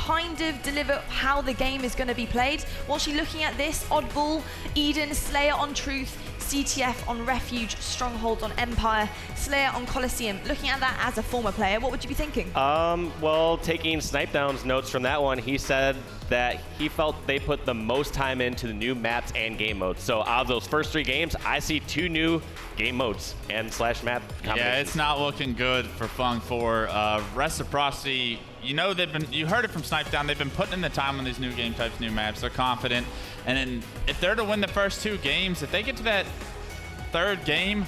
kind of deliver how the game is going to be played. Was she looking at this? Oddball, Eden, Slayer on Truth, CTF on Refuge, Stronghold on Empire, Slayer on Coliseum. Looking at that as a former player, what would you be thinking? Well, taking Snipedown's notes from that one, he said that he felt they put the most time into the new maps and game modes. So out of those first 3 games, I see 2 new game modes and /map combinations. Yeah, it's not looking good for Fung for Reciprocity. You know, you heard it from Snipedown, they've been putting in the time on these new game types, new maps. They're confident. And then if they're to win the first 2 games, if they get to that 3rd game,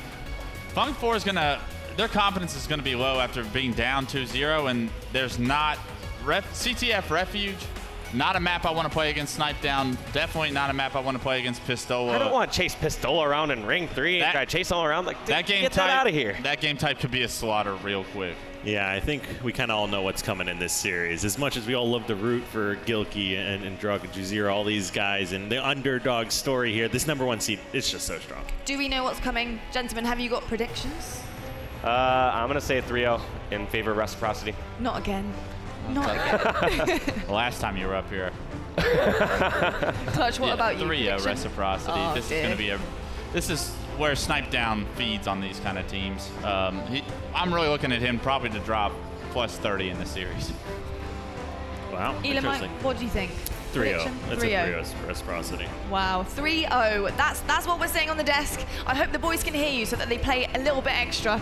Fung 4 is gonna, their confidence is gonna be low after being down 2-0, and there's not, CTF Refuge, not a map I want to play against Snipedown. Definitely not a map I want to play against Pistola. I don't want to chase Pistola around in Ring 3 and try to chase all around. Like, that game get type, that out of here. That game type could be a slaughter real quick. Yeah, I think we kind of all know what's coming in this series. As much as we all love to root for Gilkey and Drug and Jazira, all these guys, and the underdog story here, this #1 seed is just so strong. Do we know what's coming? Gentlemen, have you got predictions? I'm going to say a 3-0 in favor of Reciprocity. Not again. Not again. Last time you were up here. Clutch, what about you? 3-0 Reciprocity. Oh, this is going to be this is where Snipedown feeds on these kind of teams. I'm really looking at him probably to drop +30 in the series. Wow, Elamite, interesting. what do you think? 3-0. That's 3-0. a 3-0 Reciprocity. Wow, 3-0. That's what we're saying on the desk. I hope the boys can hear you so that they play a little bit extra.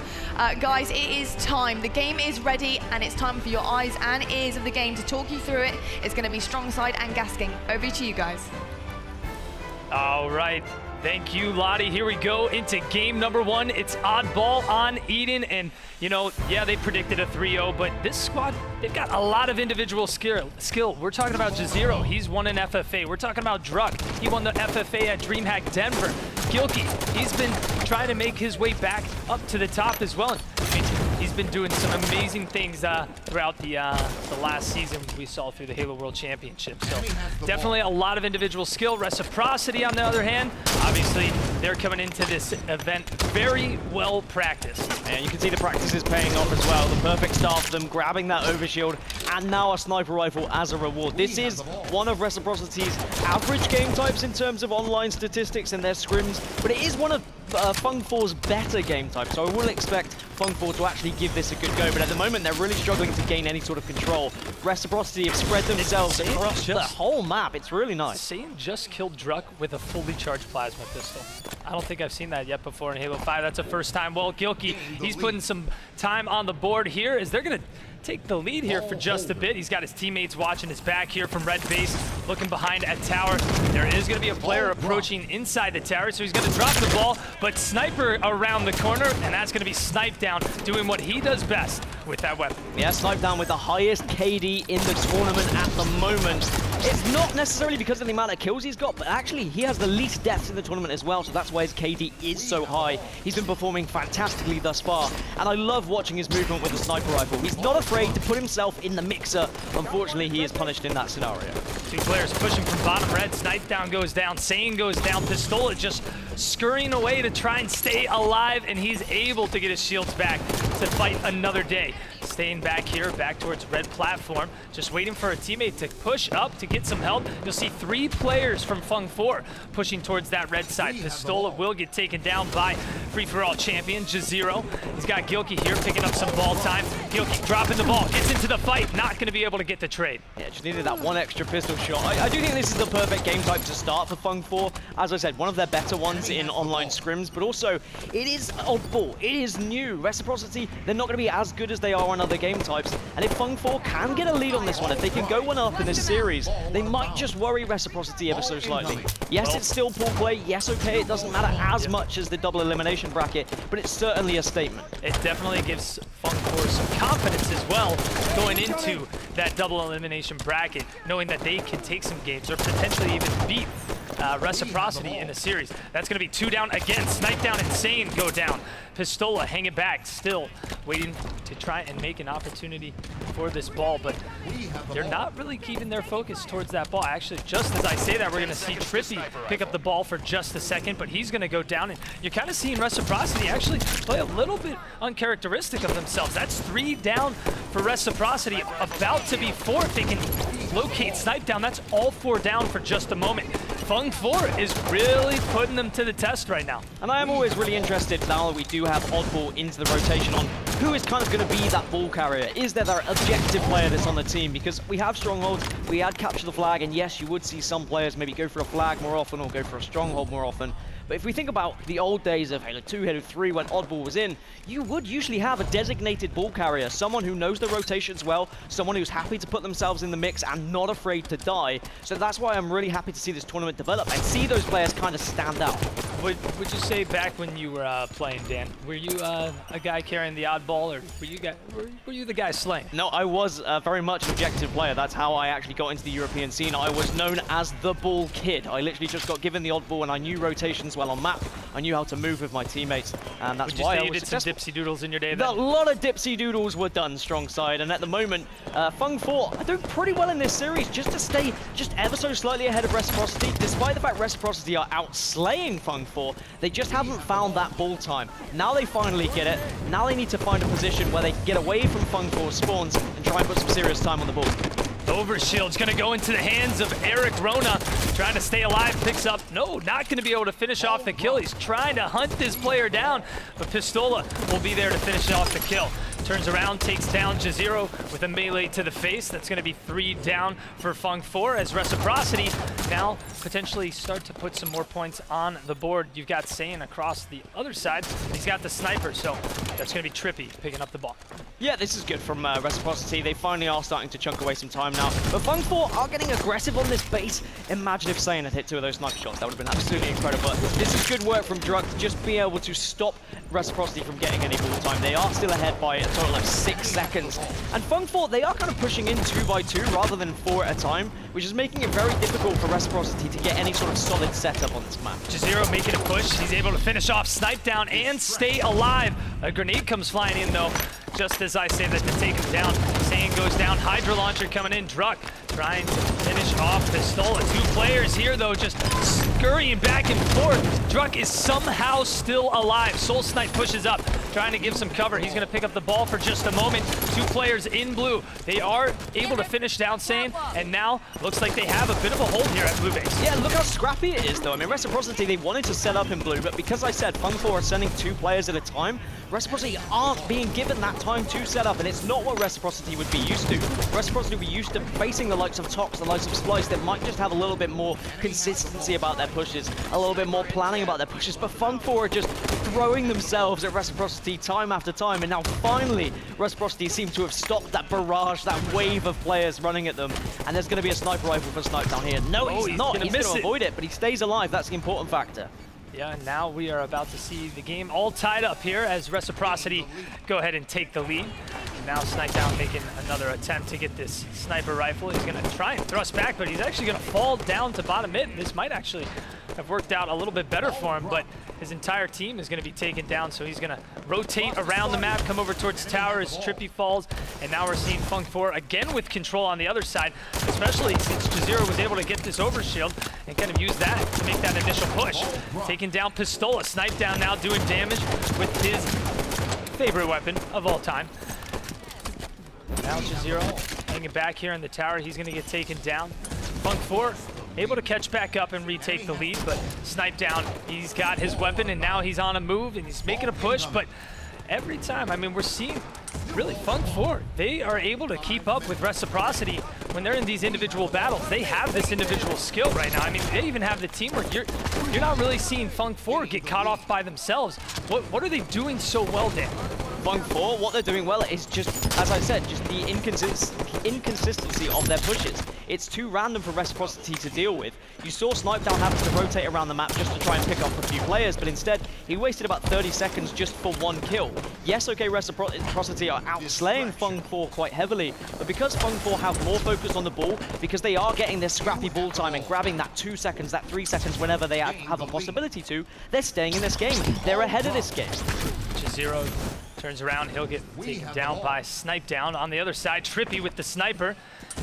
Guys, it is time. The game is ready, and it's time for your eyes and ears of the game to talk you through it. It's going to be Strong Side and Gasking. Over to you guys. All right. Thank you, Lottie. Here we go into game #1. It's Oddball on Eden. And, you know, yeah, they predicted a 3-0, but this squad, they've got a lot of individual skill. We're talking about Jaziro. He's won an FFA. We're talking about Druk. He won the FFA at DreamHack Denver. Gilkey, he's been trying to make his way back up to the top as well. I mean, he's been doing some amazing things throughout the last season we saw through the Halo World Championship. So definitely a lot of individual skill. Reciprocity, on the other hand, obviously they're coming into this event very well practiced. And you can see the practice is paying off as well. The perfect start for them, grabbing that overshield, and now a sniper rifle as a reward. This is one of Reciprocity's average game types in terms of online statistics and their scrims, but it is one of Fung 4's better game types, so I will expect Fung 4 to actually give this a good go, but at the moment they're really struggling to gain any sort of control. Reciprocity have spread themselves across the whole map. It's really nice. Saiyan just killed Druk with a fully charged plasma pistol. I don't think I've seen that yet before in Halo 5. That's a first time. Well, Gilkey, he's putting some time on the board here as they're going to take the lead here for just a bit. He's got his teammates watching his back here from Red Base, looking behind at tower. There is going to be a player approaching inside the tower, so he's going to drop the ball, but Sniper around the corner, and that's going to be Snipedown doing what he does best with that weapon. Yeah, Snipedown with the highest KD in the tournament at the moment. It's not necessarily because of the amount of kills he's got, but actually he has the least deaths in the tournament as well, so that's why his KD is so high. He's been performing fantastically thus far, and I love watching his movement with the sniper rifle. He's not afraid to put himself in the mixer. Unfortunately, he is punished in that scenario. 2 players pushing from bottom red. Snipedown goes down, Sane goes down, Pistola just scurrying away to try and stay alive, and he's able to get his shields back to fight another day. Staying back here, back towards red platform, just waiting for a teammate to push up to get some help. You'll see 3 players from Fung 4 pushing towards that red side. Pistola will get taken down by free-for-all champion Jaziro. He's got Gilkey here picking up some ball time. Gilkey dropping the ball, gets into the fight, not going to be able to get the trade. Yeah, just needed that one extra pistol shot. I do think this is the perfect game type to start for Fung 4. As I said, one of their better ones in online scrims, but also it is oddball. It is new. Reciprocity, they're not going to be as good as they are on other game types, and if Fung 4 can get a lead on this one, if they can go 1-up in this series, they might just worry Reciprocity ever so slightly. Yes, it's still pool play. Yes, okay, it doesn't matter as much as the double elimination bracket, but it's certainly a statement. It definitely gives Fung 4 some confidence as well going into that double elimination bracket, knowing that they can take some games or potentially even beat Reciprocity in the series. That's going to be 2 down again. Snipe down, Insane go down. Pistola hanging back, still waiting to try and make an opportunity for this ball, but they're not really keeping their focus towards that ball. Actually, just as I say that, we're going to see Trippy pick up the ball for just a second, but he's going to go down, and you're kind of seeing Reciprocity actually play a little bit uncharacteristic of themselves. That's 3 down for Reciprocity, about to be 4 if they can locate Snipe down. That's all 4 down for just a moment. Fung 4 is really putting them to the test right now. And I am always really interested, now that we do have Oddball into the rotation, on who is kind of going to be that ball carrier. Is there that objective player that's on the team? Because we have strongholds, we had capture the flag, and yes, you would see some players maybe go for a flag more often or go for a stronghold more often. But if we think about the old days of Halo 2, Halo 3, when Oddball was in, you would usually have a designated ball carrier, someone who knows the rotations well, someone who's happy to put themselves in the mix and not afraid to die. So that's why I'm really happy to see this tournament develop and see those players kind of stand out. Would you say back when you were playing, Dan, were you a guy carrying the oddball, or were you the guy slaying? No, I was very much an objective player. That's how I actually got into the European scene. I was known as the ball kid. I literally just got given the oddball and I knew rotations well on map. I knew how to move with my teammates, and that's why I was you did successful. some dipsy doodles in your day then? A lot of dipsy doodles were done strong side, and at the moment, Fung 4 are doing pretty well in this series, just to stay just ever so slightly ahead of Reciprocity. Despite the fact Reciprocity are outslaying Fung 4, they just haven't found that ball time. Now they finally get it. Now they need to find a position where they can get away from Fung 4's spawns and try and put some serious time on the ball. Overshield's going to go into the hands of Eric Rona, trying to stay alive, picks up, no, not going to be able to finish off the kill. He's trying to hunt this player down, but Pistola will be there to finish off the kill. Turns around, takes down Jazero with a melee to the face. That's going to be 3 down for Fung 4 as Reciprocity now potentially start to put some more points on the board. You've got Saiyan across the other side. He's got the sniper, so that's going to be Trippy picking up the ball. Yeah, this is good from Reciprocity. They finally are starting to chunk away some time now. But Fung 4 are getting aggressive on this base. Imagine if Saiyan had hit 2 of those sniper shots. That would have been absolutely incredible. But this is good work from Druk to just be able to stop Reciprocity from getting any ball time. They are still ahead by a total of 6 seconds. And Fung 4, they are kind of pushing in 2 by 2 rather than 4 at a time, which is making it very difficult for Reciprocity to get any sort of solid setup on this map. Jazero making a push. He's able to finish off Snipe down and stay alive. A grenade comes flying in though, just as I say that to take him down. Saiyan goes down. Hydra launcher coming in. Druk trying to finish off Pistola. 2 players here though, just scurrying back and forth. Druk is somehow still alive. Soul Snipe pushes up, trying to give some cover. He's going to pick up the ball for just a moment. 2 players in blue. They are able to finish down Saiyan, and now looks like they have a bit of a hold here at blue base. Yeah, look how scrappy it is though. I mean, Reciprocity, they wanted to set up in blue, but because I said Fung 4 are sending 2 players at a time, Reciprocity aren't being given that time to set up, and it's not what Reciprocity would be used to. Reciprocity would be used to facing the likes of Tox, the likes of Splice, that might just have a little bit more consistency about their pushes, a little bit more planning about their pushes, but Fung 4 are just throwing themselves at Reciprocity time after time, and now finally Reciprocity seem to have stopped that barrage, that wave of players running at them, and there's going to be a sniper rifle for Snipe down here. No, he's not. He's going to avoid it, but he stays alive. That's the important factor. Yeah, and now we are about to see the game all tied up here as Reciprocity go ahead and take the lead. Now Snipe down making another attempt to get this sniper rifle. He's going to try and thrust back, but he's actually going to fall down to bottom mid. This might actually have worked out a little bit better for him, but his entire team is going to be taken down, so he's going to rotate around the map, come over towards tower as Trippy falls, and now we're seeing Fung 4 again with control on the other side, especially since Jazero was able to get this overshield and kind of use that to make that initial push. Taking down Pistola. Snipe down now doing damage with his favorite weapon of all time. Now Jazero hanging back here in the tower. He's going to get taken down. Fung 4 able to catch back up and retake the lead, but Snipe down, he's got his weapon, and now he's on a move, and he's making a push, but every time, I mean, we're seeing really Fung 4, they are able to keep up with Reciprocity when they're in these individual battles. They have this individual skill right now. I mean, they even have the teamwork. You're not really seeing Fung 4 get caught off by themselves. What are they doing so well, Dan? Fung 4, what they're doing well is just, as I said, just the inconsistency of their pushes. It's too random for Reciprocity to deal with. You saw Snipedown having to rotate around the map just to try and pick up a few players, but instead, he wasted about 30 seconds just for one kill. Yes, okay, Reciprocity are outslaying Fung 4 quite heavily, but because Fung 4 have more focus on the ball, because they are getting this scrappy ball time and grabbing that 2 seconds, that 3 seconds whenever they have a possibility to, they're staying in this game. They're ahead of this game. Jazero turns around, he'll get taken down by Snipedown. On the other side, Trippy with the sniper,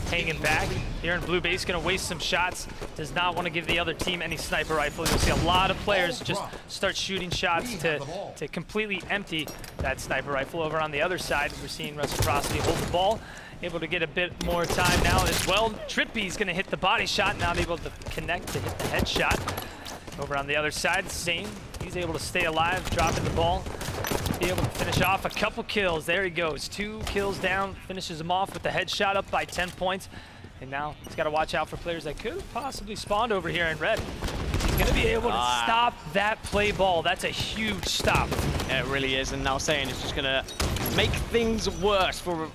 hanging back. Here in blue base, gonna waste some shots. Does not want to give the other team any sniper rifle. You'll see a lot of players just start shooting shots to completely empty that sniper rifle. Over on the other side, we're seeing Reciprocity hold the ball. Able to get a bit more time now as well. Trippy's gonna hit the body shot, not able to connect to hit the headshot. Over on the other side, same. He's able to stay alive, dropping the ball. Be able to finish off a couple kills. There he goes, 2 kills down, finishes him off with the headshot, up by 10 points. And now he's got to watch out for players that could have possibly spawned over here in red. He's going to be able to stop that play ball. That's a huge stop. Yeah, it really is, and now Saiyan is just going to make things worse for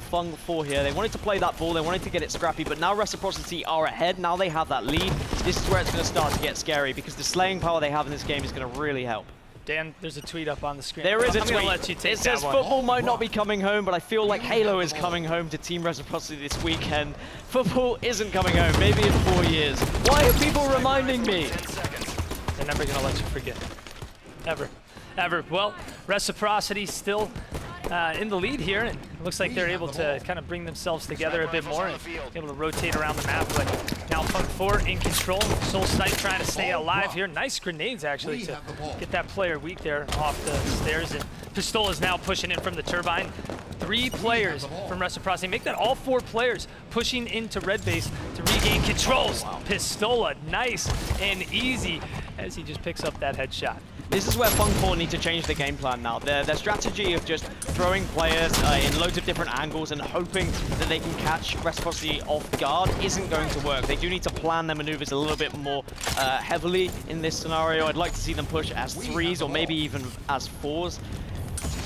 Fung 4 here. They wanted to play that ball, they wanted to get it scrappy, but now Reciprocity are ahead. Now they have that lead. This is where it's going to start to get scary, because the slaying power they have in this game is going to really help. Dan, there's a tweet up on the screen. There is a tweet. I'm gonna let you take it says that one. football might not be coming home, but I feel like Halo is coming home to Team Reciprocity this weekend. Football isn't coming home, maybe in 4 years. Why are people reminding me? They're never gonna let you forget. Ever. Ever. Well, Reciprocity still in the lead here, and it looks like they're able to kind of bring themselves together a bit more and able to rotate around the map. But now Fung 4 in control. Soul Snipe trying to stay alive here. Nice grenades actually to get that player weak there off the stairs. And Pistola is now pushing in from the turbine. 3 players from Reciprocity. Make that all 4 players pushing into red base to regain controls. Pistola, nice and easy as he just picks up that headshot. This is where Fung 4 need to change the game plan now. Their strategy of just throwing players in loads of different angles and hoping that they can catch Reciprocity off guard isn't going to work. They do need to plan their maneuvers a little bit more heavily in this scenario. I'd like to see them push as 3s or maybe even as 4s.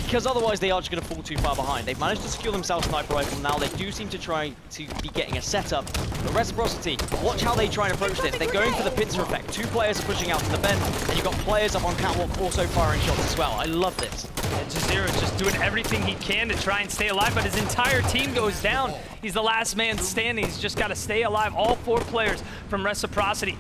Because otherwise they are just going to fall too far behind. They've managed to secure themselves sniper rifle now. They do seem to try to be getting a setup. But Reciprocity, watch how they try and approach this. They're going for the pincer effect. 2 players are pushing out to the bend, and you've got players up on catwalk also firing shots as well. I love this. And Jazero is just doing everything he can to try and stay alive, but his entire team goes down. He's the last man standing. He's just got to stay alive. All 4 players from Reciprocity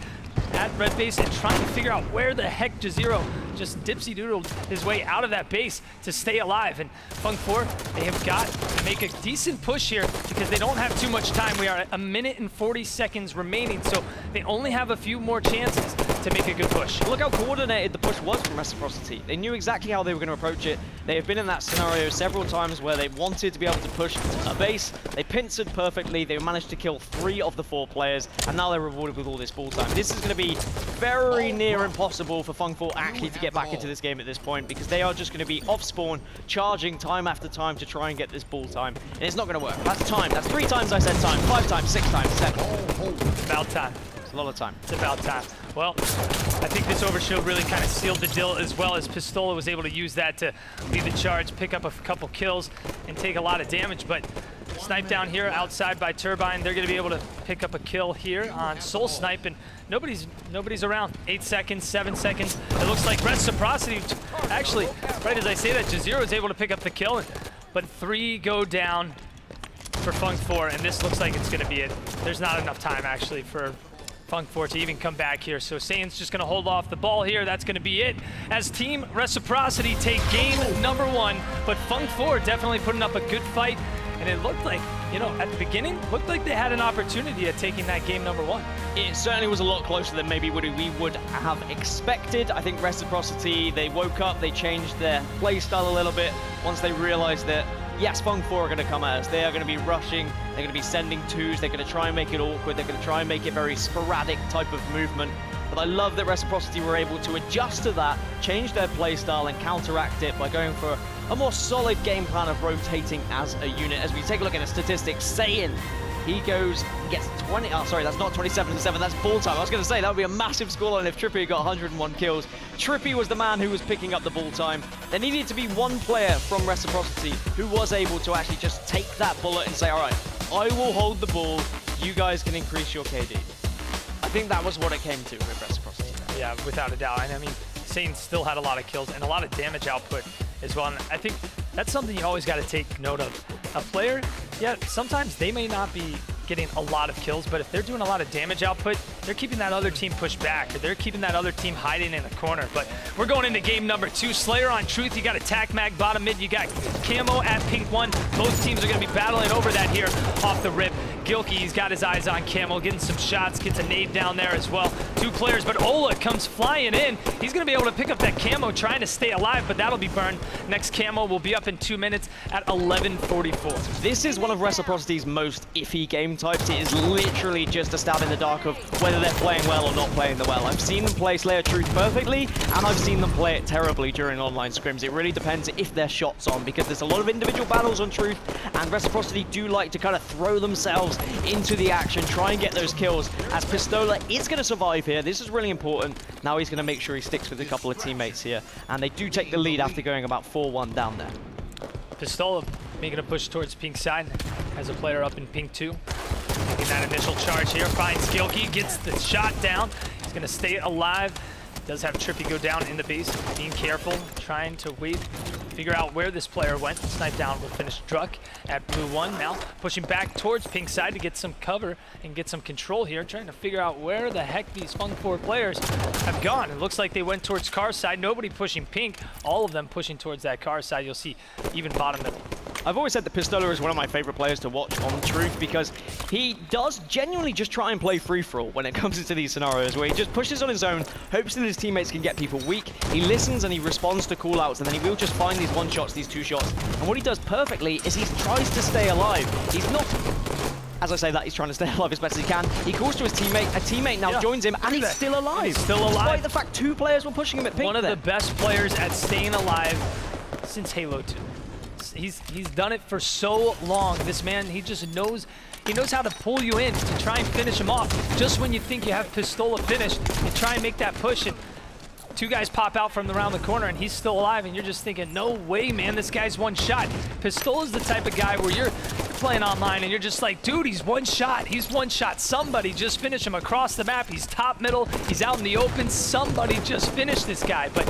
at red base and trying to figure out where the heck Jazero just dipsy-doodled his way out of that base to stay alive. And Fung 4, they have got to make a decent push here because they don't have too much time. We are at 1 minute and 40 seconds remaining, so they only have a few more chances to make a good push. Look how coordinated the push was from Reciprocity. They knew exactly how they were going to approach it. They have been in that scenario several times where they wanted to be able to push a base. They pincered perfectly. They managed to kill 3 of the 4 players, and now they're rewarded with all this ball time. This is going to be very near impossible for Fung 4 actually to get back into this game at this point, because they are just going to be off spawn, charging time after time to try and get this ball time, and it's not going to work. That's time. That's 3 times I said time, 5 times, 6 times, 7. It's about time. It's a lot of time. It's about time. Well, I think this overshield really kind of sealed the deal, as well as Pistola was able to use that to lead the charge, pick up a couple kills, and take a lot of damage. But Snipe down here outside by Turbine, they're going to be able to pick up a kill here on Soul Snipe, and nobody's around. 8 seconds, 7 seconds. It looks like Reciprocity, actually, right as I say that, Jazero is able to pick up the kill, but 3 go down for Fung 4, and this looks like it's going to be it. There's not enough time, actually, for Fung 4 to even come back here. So Saiyan's just going to hold off the ball here. That's going to be it as Team Reciprocity take game number 1. But Fung 4 definitely putting up a good fight. And it looked like, you know, at the beginning, looked like they had an opportunity at taking that game number 1. It certainly was a lot closer than maybe we would have expected. I think Reciprocity, they woke up, they changed their play style a little bit once they realized that, yes, Fung 4 are going to come at us. They are going to be rushing, they're going to be sending 2s, they're going to try and make it awkward, they're going to try and make it very sporadic type of movement. But I love that Reciprocity were able to adjust to that, change their play style and counteract it by going for a more solid game plan of rotating as a unit. As we take a look at the statistics, Saiyan He goes, gets 20, oh sorry, that's not 27-7, that's ball time. I was going to say, that would be a massive scoreline if Trippy got 101 kills. Trippy was the man who was picking up the ball time. There needed to be one player from Reciprocity who was able to actually just take that bullet and say, all right, I will hold the ball, you guys can increase your KD. I think that was what it came to with Reciprocity. Yeah, without a doubt. And I mean, Satan still had a lot of kills and a lot of damage output as well. And I think that's something you always got to take note of. A player, yeah, sometimes they may not be getting a lot of kills, but if they're doing a lot of damage output, they're keeping that other team pushed back, or they're keeping that other team hiding in a corner. But we're going into game number 2. Slayer on Truth, you got Attack Mag bottom mid, you got Camo at Pink 1. Both teams are going to be battling over that here off the rip. Gilkey, he's got his eyes on Camo, getting some shots, gets a nade down there as well. 2 players, but Ola comes flying in. He's going to be able to pick up that Camo, trying to stay alive, but that'll be burned. Next Camo will be up in 2 minutes at 11:44. This is one of Reciprocity's most iffy game types. It is literally just a stab in the dark of whether they're playing well or not playing well. I've seen them play Slayer Truth perfectly, and I've seen them play it terribly during online scrims. It really depends if their shot's on, because there's a lot of individual battles on Truth, and Reciprocity do like to kind of throw themselves into the action, try and get those kills, as Pistola is going to survive here. This is really important. Now he's going to make sure he sticks with a couple of teammates here, and they do take the lead after going about 4-1 down there. Pistola making a push towards pink side, has a player up in pink 2. Making that initial charge here, finds Gilkey, gets the shot down. He's going to stay alive. Does have Trippy go down in the base, being careful, trying to wait, figure out where this player went. Snipe down will finish Druck at blue 1. Now pushing back towards pink side to get some cover and get some control here, trying to figure out where the heck these Fung 4 players have gone. It looks like they went towards car side, nobody pushing pink, all of them pushing towards that car side. You'll see even bottom middle. I've always said that Pistola is one of my favorite players to watch on Truth, because he does genuinely just try and play free-for-all when it comes into these scenarios where he just pushes on his own, hopes that his teammates can get people weak, he listens and he responds to call-outs, and then he will just find these one-shots, these two-shots. And what he does perfectly is he tries to stay alive. He's not... As I say that, he's trying to stay alive as best as he can. He calls to his teammate. A teammate now joins him, and he's still alive. He's still alive. Despite the fact 2 players were pushing him at pink. One of the best players at staying alive since Halo 2. He's done it for so long. This man, he knows how to pull you in to try and finish him off. Just when you think you have Pistola finished, you try and make that push, and 2 guys pop out from around the corner, and he's still alive, and you're just thinking, no way, man, this guy's one shot. Pistola's the type of guy where you're playing online, and you're just like, dude, he's one shot. He's one shot. Somebody just finish him across the map. He's top middle. He's out in the open. Somebody just finish this guy, but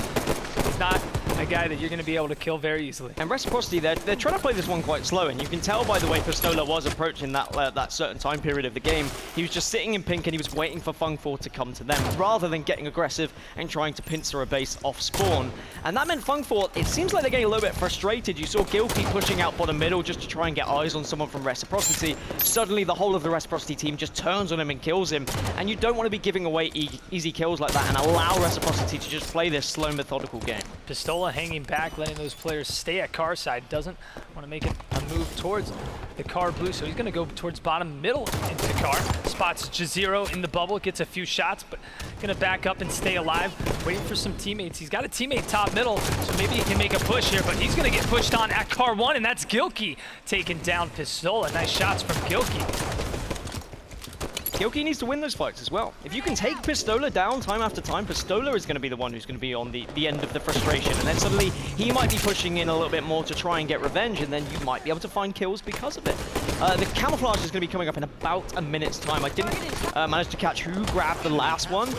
he's not a guy that you're going to be able to kill very easily. And Reciprocity, they're trying to play this one quite slow, and you can tell by the way Pistola was approaching that certain time period of the game. He was just sitting in pink and he was waiting for Fung 4 to come to them, rather than getting aggressive and trying to pincer a base off spawn. And that meant Fung 4, it seems like they're getting a little bit frustrated. You saw Gilkey pushing out bottom middle just to try and get eyes on someone from Reciprocity. Suddenly the whole of the Reciprocity team just turns on him and kills him, and you don't want to be giving away easy kills like that and allow Reciprocity to just play this slow, methodical game. Pistola hanging back, letting those players stay at car side. Doesn't want to make it a move towards the car blue, so he's going to go towards bottom middle into the car. Spots Jazero in the bubble, gets a few shots, but going to back up and stay alive. Waiting for some teammates. He's got a teammate top middle, so maybe he can make a push here, but he's going to get pushed on at car 1, and that's Gilkey taking down Pistola. Nice shots from Gilkey. Gilkey needs to win those fights as well. If you can take Pistola down time after time, Pistola is going to be the one who's going to be on the end of the frustration. And then suddenly he might be pushing in a little bit more to try and get revenge, and then you might be able to find kills because of it. The camouflage is going to be coming up in about a minute's time. I didn't manage to catch who grabbed the last one,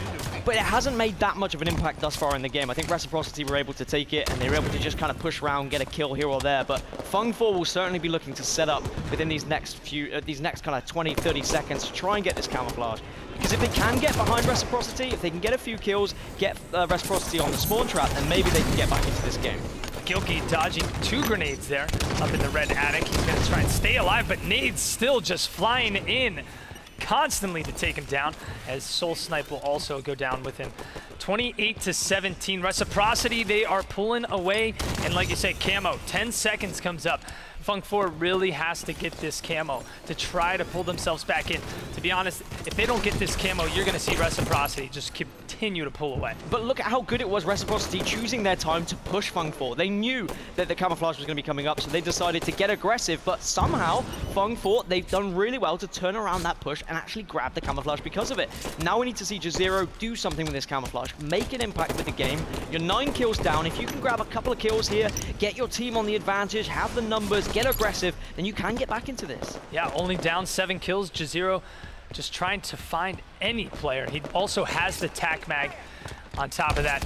but it hasn't made that much of an impact thus far in the game. I think Reciprocity were able to take it, and they were able to just kind of push around, get a kill here or there. But Fung 4 will certainly be looking to set up within these next kind of 20, 30 seconds to try and get this camouflage. Because if they can get behind Reciprocity, if they can get a few kills, get Reciprocity on the spawn trap, then maybe they can get back into this game. Gilkey dodging 2 grenades there up in the red attic. He's going to try and stay alive, but nades still just flying in constantly to take him down, as Soul Snipe will also go down with him. 28-17. Reciprocity, they are pulling away, and like you said, Camo, 10 seconds comes up. Fung 4 really has to get this camo to try to pull themselves back in. To be honest, if they don't get this camo, you're going to see Reciprocity just continue to pull away. But look at how good it was, Reciprocity choosing their time to push Fung 4. They knew that the camouflage was going to be coming up, so they decided to get aggressive, but somehow Fung 4, they've done really well to turn around that push and actually grab the camouflage because of it. Now we need to see Jazero do something with this camouflage, make an impact with the game. You're 9 kills down. If you can grab a couple of kills here, get your team on the advantage, have the numbers, get aggressive, then you can get back into this. Yeah, only down 7 kills. Jazero just trying to find any player. He also has the tac mag on top of that.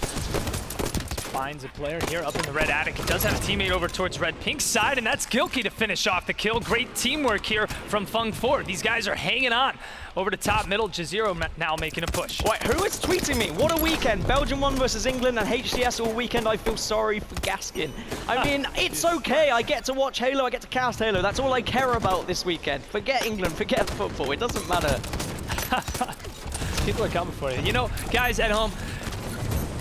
Finds a player here up in the red attic. He does have a teammate over towards red pink side, and that's Gilkey to finish off the kill. Great teamwork here from Fung 4. These guys are hanging on. Over to top middle, Jazero now making a push. Wait, who is tweeting me? What a weekend. Belgium won versus England and HCS all weekend. I feel sorry for Gaskin. I mean, it's okay. I get to watch Halo. I get to cast Halo. That's all I care about this weekend. Forget England. Forget football. It doesn't matter. People are coming for you. You know, guys at home,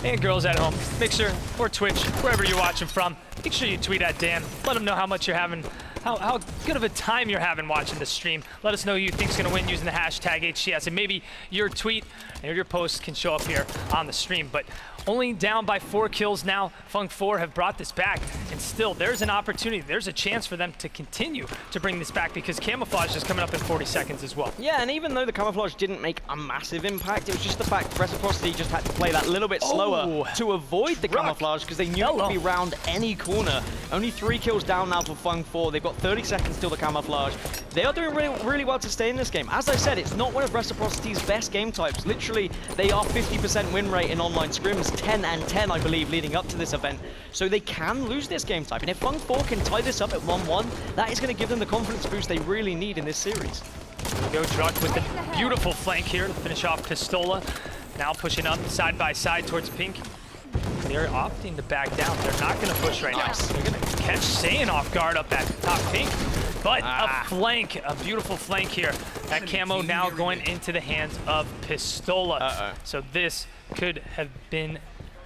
and girls at home, make sure, or Twitch, wherever you're watching from, make sure you tweet at Dan. Let him know how much you're having, how good of a time you're having watching the stream. Let us know who you think's gonna win using the hashtag HCS, and maybe your tweet or your post can show up here on the stream. But only down by 4 kills now. Fung 4 have brought this back, and still there's an opportunity, there's a chance for them to continue to bring this back because camouflage is coming up in 40 seconds as well. Yeah, and even though the camouflage didn't make a massive impact, it was just the fact Reciprocity just had to play that little bit slower to avoid the camouflage because they knew it would be round any corner. Only 3 kills down now for Fung 4. They've got 30 seconds till the camouflage. They are doing really well to stay in this game. As I said, it's not one of Reciprocity's best game types. Literally, they are 50% win rate in online scrims, 10 and 10, I believe, leading up to this event. So they can lose this game type. And if Fung 4 can tie this up at 1-1, that is going to give them the confidence boost they really need in this series. Here we go, Druck with the beautiful flank here to finish off Pistola. Now pushing up side by side towards Pink. They're opting to back down. They're not going to push right now. They're going to catch Saiyan off guard up at top Pink. But a flank, a beautiful flank here. That camo now going into the hands of Pistola. So this could have been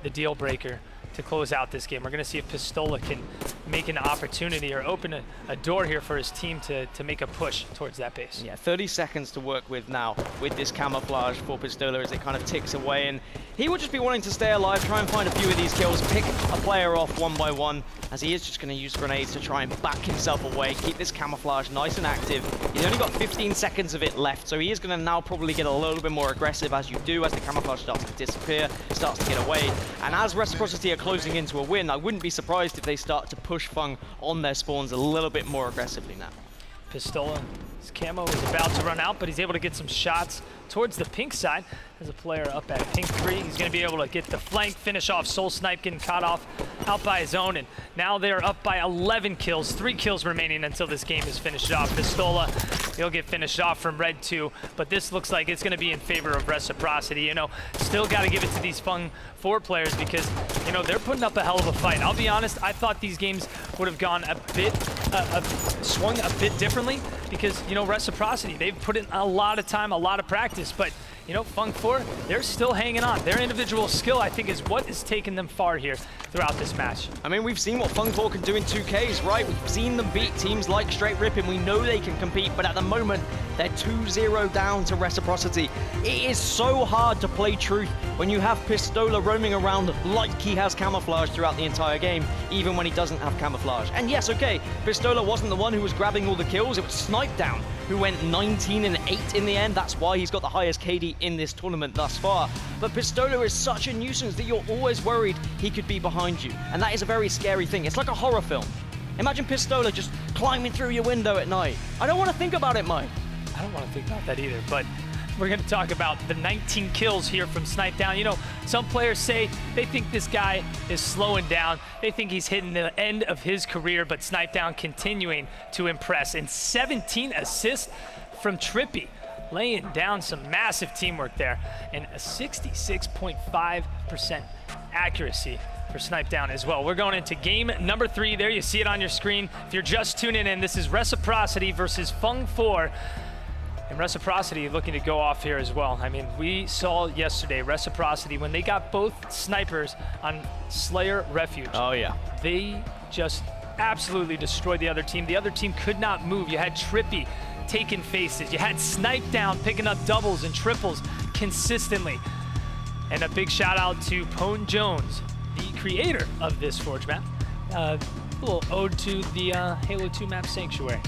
the deal breaker to close out this game. We're going to see if Pistola can make an opportunity or open a door here for his team to make a push towards that base. Yeah, 30 seconds to work with now with this camouflage for Pistola as it kind of ticks away, and he will just be wanting to stay alive, try and find a few of these kills, pick a player off one by one, as he is just going to use grenades to try and back himself away, keep this camouflage nice and active. He's only got 15 seconds of it left, so he is going to now probably get a little bit more aggressive as you do, as the camouflage starts to disappear, starts to get away, and as Reciprocity are closing into a win, I wouldn't be surprised if they start to push Fung on their spawns a little bit more aggressively now. Pistola, his camo is about to run out, but he's able to get some shots towards the pink side. There's a player up at pink 3. He's going to be able to get the flank, finish off Soul Snipe, getting caught off out by his own, and now they're up by 11 kills. 3 kills remaining until this game is finished off. Pistola, he'll get finished off from red 2, but this looks like it's going to be in favor of Reciprocity. You know, still got to give it to these Fung 4 players because, you know, they're putting up a hell of a fight. I'll be honest, I thought these games would have gone a bit, swung a bit differently because, you know, Reciprocity, they've put in a lot of time, a lot of practice, but you know, Fung 4, they're still hanging on. Their individual skill, I think, is what is taking them far here throughout this match. I mean, we've seen what Fung 4 can do in 2Ks, right? We've seen them beat teams like Straight Ripping. We know they can compete, but at the moment, they're 2-0 down to Reciprocity. It is so hard to play truth when you have Pistola roaming around like he has camouflage throughout the entire game, even when he doesn't have camouflage. And yes, okay, Pistola wasn't the one who was grabbing all the kills. It was Snipedown who went 19 and 8 in the end. That's why he's got the highest KD in this tournament thus far. But Pistola is such a nuisance that you're always worried he could be behind you. And that is a very scary thing. It's like a horror film. Imagine Pistola just climbing through your window at night. I don't want to think about it, Mike. I don't want to think about that either, but we're going to talk about the 19 kills here from Snipedown. You know, some players say they think this guy is slowing down. They think he's hitting the end of his career, but Snipedown continuing to impress. And 17 assists from Trippy, laying down some massive teamwork there. And a 66.5% accuracy for Snipedown as well. We're going into game number 3. There you see it on your screen. If you're just tuning in, this is Reciprocity versus Fung 4. And Reciprocity looking to go off here as well. I mean, we saw yesterday Reciprocity when they got both snipers on Slayer Refuge. Oh yeah. They just absolutely destroyed the other team. The other team could not move. You had Trippy taking faces. You had Snipe Down picking up doubles and triples consistently. And a big shout out to Pone Jones, the creator of this Forge map. A little ode to the Halo 2 map Sanctuary.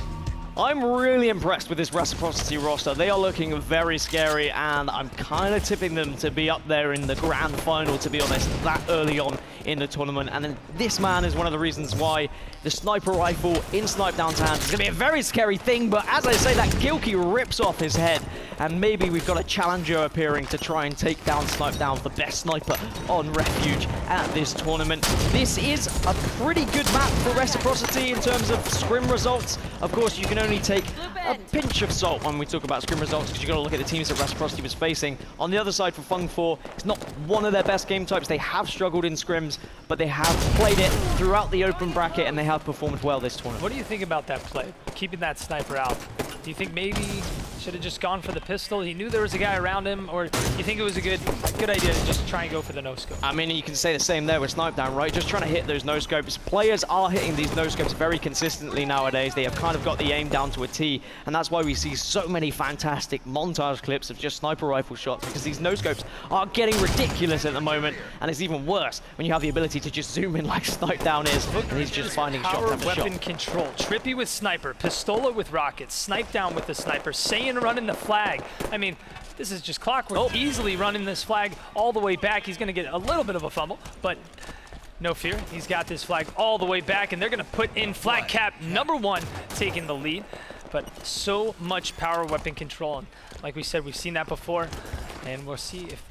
I'm really impressed with this Reciprocity roster. They are looking very scary, and I'm kind of tipping them to be up there in the grand final, to be honest, that early on in the tournament. And then this man is one of the reasons why the sniper rifle in Snipe Down's hands is going to be a very scary thing. But as I say, that Gilkey rips off his head, and maybe we've got a challenger appearing to try and take down Snipe Down, the best sniper on Refuge at this tournament. This is a pretty good map for Reciprocity in terms of scrim results. Of course, you can only take a pinch of salt when we talk about scrim results, because you've got to look at the teams that Reciprocity was facing. On the other side for Fung 4, it's not one of their best game types. They have struggled in scrims, but they have played it throughout the open bracket, and they have performed well this tournament. What do you think about that play, keeping that sniper out? Do you think maybe should have just gone for the pistol? He knew there was a guy around him, or you think it was a good idea to just try and go for the no-scope? I mean, you can say the same there with Snipe Down, right? Just trying to hit those no-scopes. Players are hitting these no-scopes very consistently nowadays. They have kind of got the aim down to a T, and that's why we see so many fantastic montage clips of just sniper rifle shots, because these no-scopes are getting ridiculous at the moment, and it's even worse when you have the ability to just zoom in like Snipe Down is, and he's just finding shot Power after weapon shot. control. Trippy with sniper, Pistola with rockets, Snipe Down with the sniper, Saiyan running the flag. I mean, this is just clockwork. Easily running this flag all the way back. He's going to get a little bit of a fumble, but no fear. He's got this flag all the way back, and they're going to put in flag cap #1, taking the lead. But so much power weapon control. And like we said, we've seen that before, and we'll see if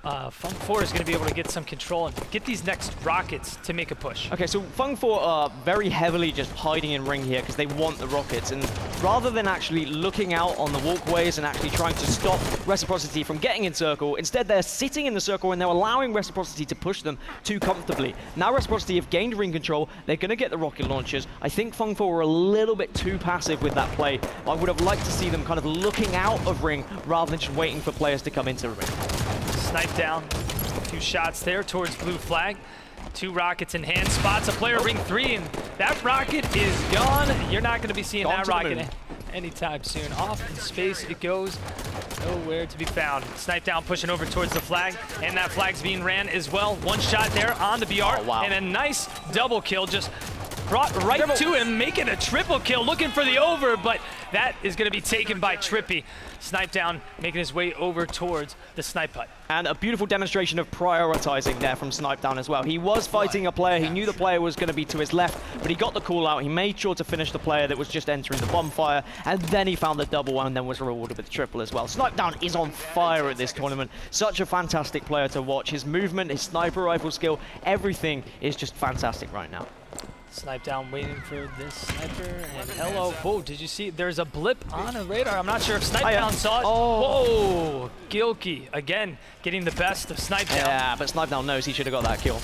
Fung 4 is going to be able to get some control and get these next rockets to make a push. Okay, so Fung 4 are very heavily just hiding in ring here because they want the rockets, and rather than actually looking out on the walkways and actually trying to stop Reciprocity from getting in circle, instead they're sitting in the circle and they're allowing Reciprocity to push them too comfortably. Now Reciprocity have gained ring control, they're going to get the rocket launchers. I think Fung 4 were a little bit too passive with that play. I would have liked to see them kind of looking out of ring rather than just waiting for players to come into the ring. Snipe Down, a few shots there towards blue flag. 2 rockets in hand, spots a player ring 3, and that rocket is gone. You're not going to be seeing that rocket anytime soon. Off in space it goes, nowhere to be found. Snipe Down pushing over towards the flag, and that flag's being ran as well. 1 shot there on the BR, and a nice double kill just brought right to him, making a triple kill, looking for the over, but that is going to be taken by Trippy. Snipe Down making his way over towards the snipe hut. And a beautiful demonstration of prioritizing there from Snipe Down as well. He was fighting a player, he knew the player was going to be to his left, but he got the call out, he made sure to finish the player that was just entering the bonfire, and then he found the double and then was rewarded with the triple as well. Snipe Down is on fire at this tournament. Such a fantastic player to watch. His movement, his sniper rifle skill, everything is just fantastic right now. Snipe Down waiting for this sniper, and hello. Whoa, did you see? There's a blip on a radar. I'm not sure if Snipe Down saw it. Whoa, Gilkey again getting the best of Snipe Down. Yeah, but Snipe Down knows he should have got that kill.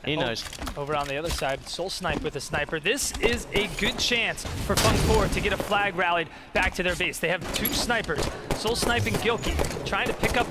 He knows. Over on the other side, Soul Snipe with a sniper. This is a good chance for Fung 4 to get a flag rallied back to their base. They have 2 snipers, Soul Snipe and Gilkey, trying to pick up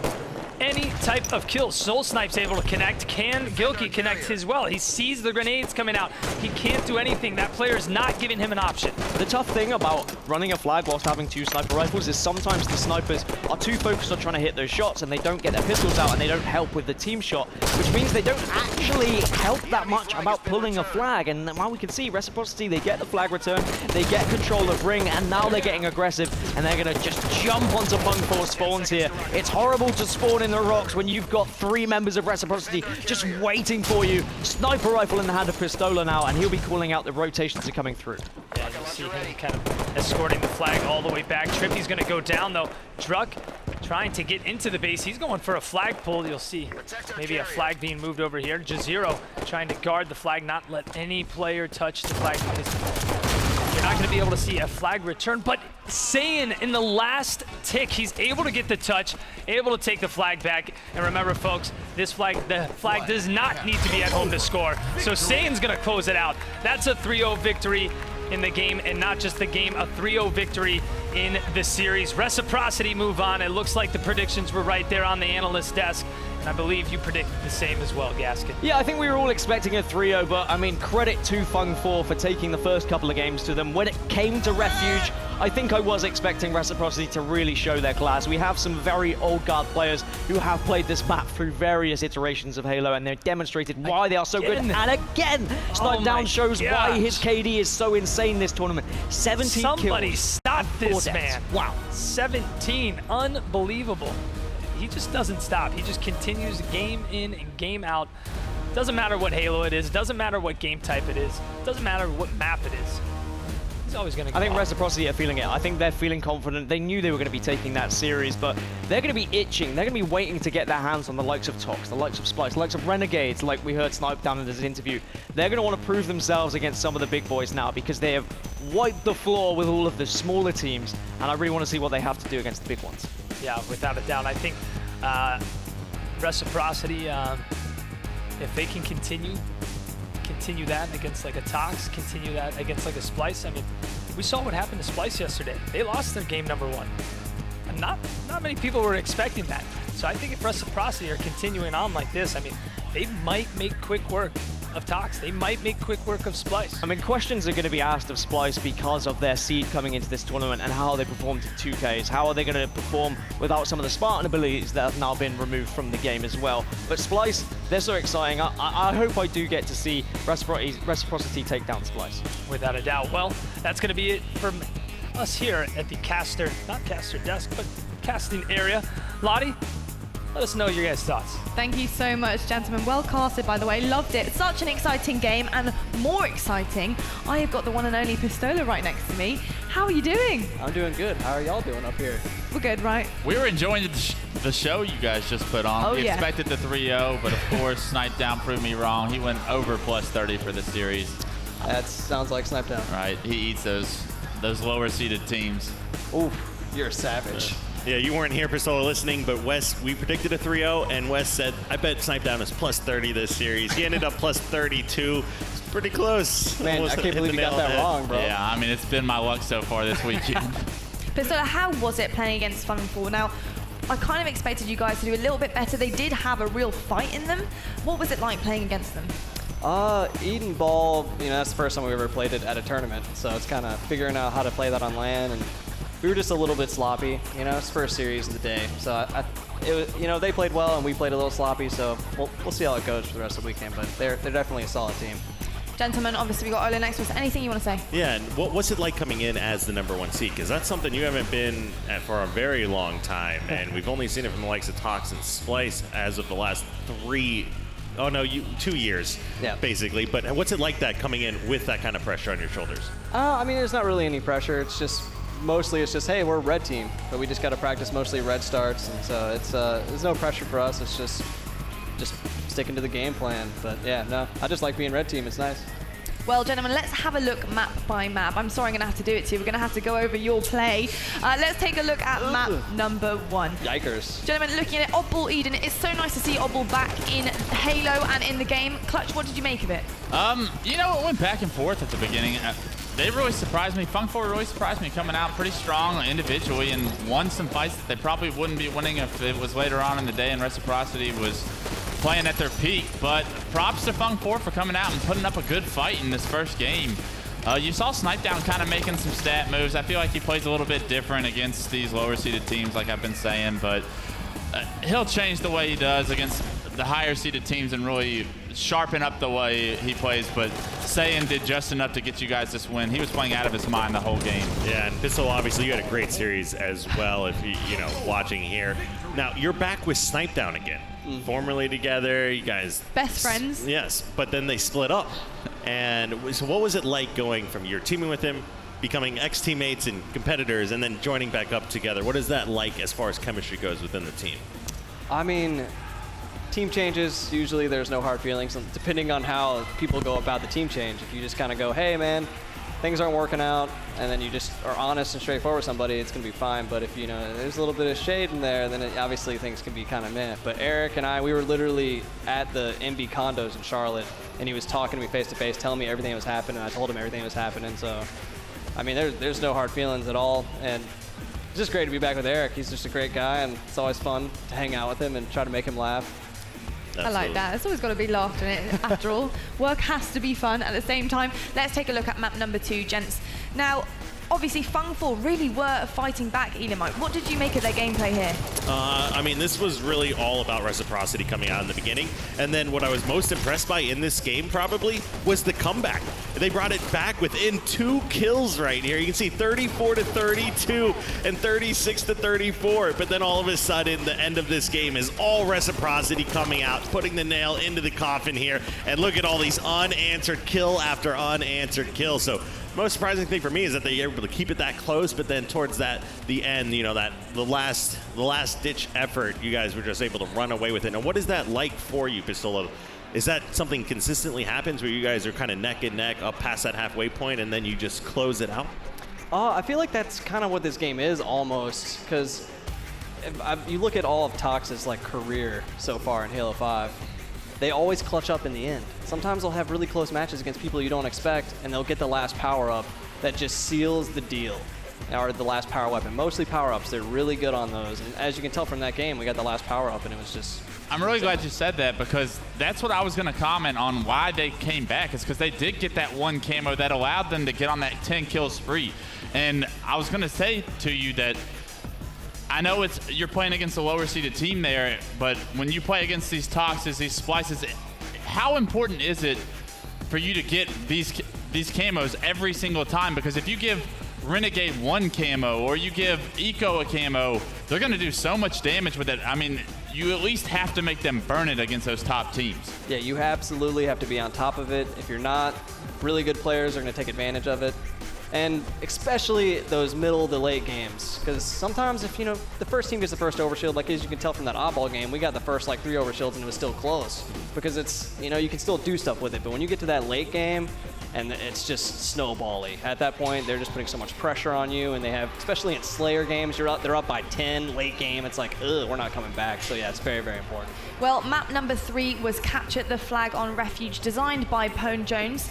any type of kill. Soul Snipe's able to connect. Can Gilkey connect as well? He sees the grenades coming out. He can't do anything. That player is not giving him an option. The tough thing about running a flag whilst having 2 sniper rifles is sometimes the snipers are too focused on trying to hit those shots and they don't get their pistols out and they don't help with the team shot, which means they don't actually help that much about pulling a flag. And while we can see Reciprocity, they get the flag return, they get control of ring, and now they're getting aggressive and they're going to just jump onto Fung 4 spawns here. It's horrible to spawn in the rocks when you've got 3 members of Reciprocity just waiting for you. Sniper rifle in the hand of Pistola now, and he'll be calling out the rotations are coming through. Yeah, you see him kind of escorting the flag all the way back. Trippy's going to go down, though. Druck trying to get into the base. He's going for a flag pull. You'll see maybe a flag being moved over here. Jazero trying to guard the flag, not let any player touch the flag, because you're not going to be able to see a flag return. But Saiyan, in the last tick, he's able to get the touch, able to take the flag back. And remember, folks, the flag does not need to be at home to score. So Saiyan's going to close it out. That's a 3-0 victory in the game, and not just the game, a 3-0 victory in the series. Reciprocity move on. It looks like the predictions were right there on the analyst desk, And I believe you predicted the same as well, Gaskin. Yeah, I think we were all expecting a 3-0, but I mean, credit to Fung 4 for taking the first couple of games to them. When it came to Refuge, I think I was expecting Reciprocity to really show their class. We have some very old guard players who have played this map through various iterations of Halo, and they've demonstrated why they are so good. And again, Snipedown shows why his KD is so insane this tournament. 17 Somebody kills. stop this, deaths. man. Wow. 17, unbelievable. He just doesn't stop. He just continues game in and game out. Doesn't matter what Halo it is. Doesn't matter what game type it is. Doesn't matter what map it is. He's always going to go I think off. Reciprocity are feeling it. I think they're feeling confident. They knew they were going to be taking that series, but they're going to be itching. They're going to be waiting to get their hands on the likes of Tox, the likes of Splice, the likes of Renegades, like we heard Snipedown in this interview. They're going to want to prove themselves against some of the big boys now because they have wiped the floor with all of the smaller teams, and I really want to see what they have to do against the big ones. Yeah, without a doubt. I think Reciprocity, if they can continue that against like a Tox, continue that against like a Splice. I mean, we saw what happened to Splice yesterday. They lost their game number 1. And not many people were expecting that. So I think if Reciprocity are continuing on like this, I mean, they might make quick work of Tox. They might make quick work of Splice. I mean, questions are going to be asked of Splice because of their seed coming into this tournament and how they performed in 2Ks. How are they going to perform without some of the Spartan abilities that have now been removed from the game as well? But Splice, they're so exciting. I hope I do get to see Reciprocity take down Splice. Without a doubt. Well, that's going to be it from us here at the not caster desk, but casting area. Lottie, let us know your guys' thoughts. Thank you so much, gentlemen. Well casted, by the way. Loved it. Such an exciting game, and more exciting, I have got the one and only Pistola right next to me. How are you doing? I'm doing good. How are y'all doing up here? We're good, right? We were enjoying the show you guys just put on. Oh, we yeah. expected the 3-0, but of course, Snipedown proved me wrong. He went over plus 30 for the series. That sounds like Snipedown. Right, he eats those lower seeded teams. Oof, you're a savage. Yeah, you weren't here, Pistola, listening, but Wes, we predicted a 3-0, and Wes said, I bet Snipedown is plus 30 this series. He ended up plus 32. It's pretty close. Man, Almost I can't hit believe the you got nail on that the head. wrong, bro. Yeah, I mean, it's been my luck so far this weekend. Pistola, how was it playing against Fung 4? Now, I kind of expected you guys to do a little bit better. They did have a real fight in them. What was it like playing against them? Eden Ball, that's the first time we ever played it at a tournament, so it's kind of figuring out how to play that on LAN, and we were just a little bit sloppy. It's the first series of the day, so it was, they played well and we played a little sloppy, so we'll see how it goes for the rest of the weekend, but they're definitely a solid team. Gentlemen, obviously we got Ola next to us. Anything you want to say? Yeah, and what's it like coming in as the #1 seed? Because that's something you haven't been at for a very long time, and we've only seen it from the likes of Tox and Splice as of the last 2 years, Yeah. basically. But what's it like that coming in with that kind of pressure on your shoulders? I mean, there's not really any pressure. It's just, mostly it's just, hey, we're a red team, but we just got to practice mostly red starts, and so it's there's no pressure for us. It's just sticking to the game plan. But yeah, no, I just like being red team. It's nice. Well, gentlemen, let's have a look map by map. I'm sorry I'm going to have to do it to you. We're going to have to go over your play. Let's take a look at map number 1. Yikers. Gentlemen, looking at it, Oddball Eden. It's so nice to see Oddball back in Halo and in the game. Clutch, what did you make of it? It went back and forth at the beginning. They really surprised me. Fung 4 really surprised me, coming out pretty strong individually and won some fights that they probably wouldn't be winning if it was later on in the day and Reciprocity was playing at their peak. But props to Fung 4 for coming out and putting up a good fight in this first game. You saw Snipedown kind of making some stat moves. I feel like he plays a little bit different against these lower seeded teams, like I've been saying, but he'll change the way he does against the higher seeded teams and really sharpen up the way he plays. But Saiyan did just enough to get you guys this win. He was playing out of his mind the whole game. Yeah, and Pistol, obviously, you had a great series as well, if you know, watching here. Now, you're back with Snipedown again. Formerly together, you guys... Best friends. Yes, but then they split up. And so what was it like going from your teaming with him, becoming ex-teammates and competitors, and then joining back up together? What is that like as far as chemistry goes within the team? I mean, team changes, usually there's no hard feelings, depending on how people go about the team change. If you just kind of go, hey, man, things aren't working out, and then you just are honest and straightforward with somebody, it's going to be fine. But if, there's a little bit of shade in there, then obviously things can be kind of meh. But Eric and I, we were literally at the MB condos in Charlotte, and he was talking to me face-to-face, telling me everything that was happening, and I told him everything that was happening. So, I mean, there's no hard feelings at all. And it's just great to be back with Eric. He's just a great guy, and it's always fun to hang out with him and try to make him laugh. I like that. It's always got to be laughter in it, after all. Work has to be fun at the same time. Let's take a look at map number 2, gents. Now, obviously, Fung 4 really were fighting back Elamite. What did you make of their gameplay here? I mean, this was really all about Reciprocity coming out in the beginning. And then what I was most impressed by in this game probably was the comeback. They brought it back within 2 kills right here. You can see 34 to 32 and 36 to 34. But then all of a sudden, the end of this game is all Reciprocity coming out, putting the nail into the coffin here. And look at all these unanswered kill after unanswered kill. So most surprising thing for me is that they were able to keep it that close, but then towards the end, you know, the last ditch effort, you guys were just able to run away with it. Now, what is that like for you, Pistolo? Is that something consistently happens where you guys are kind of neck and neck up past that halfway point and then you just close it out? I feel like that's kind of what this game is almost, because you look at all of Tox's like career so far in Halo 5. They always clutch up in the end. Sometimes they'll have really close matches against people you don't expect, and they'll get the last power-up that just seals the deal, or the last power weapon. Mostly power-ups, they're really good on those. And as you can tell from that game, we got the last power-up, and it was just... I'm really glad you said that, because that's what I was going to comment on why they came back, is because they did get that one camo that allowed them to get on that 10-kill spree. And I was going to say to you that I know you're playing against a lower seeded team there, but when you play against these Toxes, these splices, how important is it for you to get these camos every single time? Because if you give Renegade one camo or you give Eco a camo, they're going to do so much damage with it. I mean, you at least have to make them burn it against those top teams. Yeah, you absolutely have to be on top of it. If you're not, really good players are going to take advantage of it. And especially those middle to late games, because sometimes if, you know, the first team gets the first overshield, like as you can tell from that oddball game, we got the first like 3 overshields and it was still close, because it's, you know, you can still do stuff with it. But when you get to that late game, and it's just snowbally. At that point, they're just putting so much pressure on you, and they have, especially in Slayer games, they're up by 10 late game. It's like, ugh, we're not coming back. So yeah, it's very, very important. Well, map number 3 was Capture the Flag on Refuge, designed by Pone Jones.